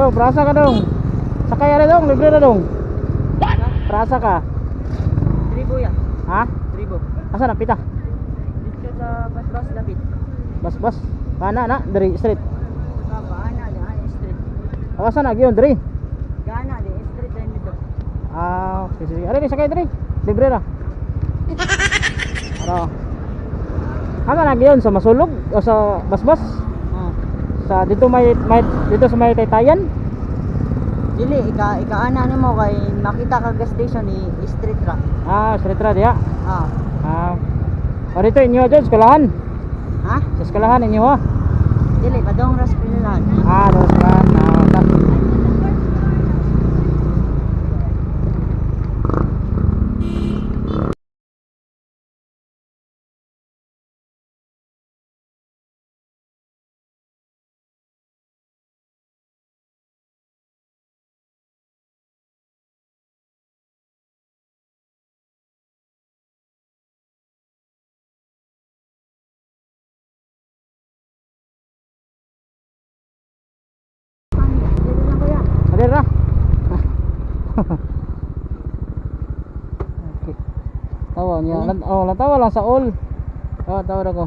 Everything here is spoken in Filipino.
Dong, prasa ka dong. Sakay na dong, libre na dong. Prasa ka. Tribo yan. Ha? Tribo. Asa na pita? Dito sa bas-bas lapit. Bas. Kana na dari street. Kabaana di street. Asa na giyon diri? Gana di street din dito. Ah, sige. Ari ni sakay diri. Libre ra. Ara. Asa na giyon sa Masulog o sa Basbas? Oh. Sa dito may dito sa may Taytayan? Dili ika-ana nimo kay makita ka gas station ni street ra. Ah, street ra diha. Ah. Ah. O dito inyo dyan, eskalahan. Ha? Sa eskalahan inyo ha. Dili padong ras pinalan. Ah, doon eskalahan. Ah, Hadir na. Okay. Tawa niya. Oh, tawa lang sa all. Oh, tawa ako.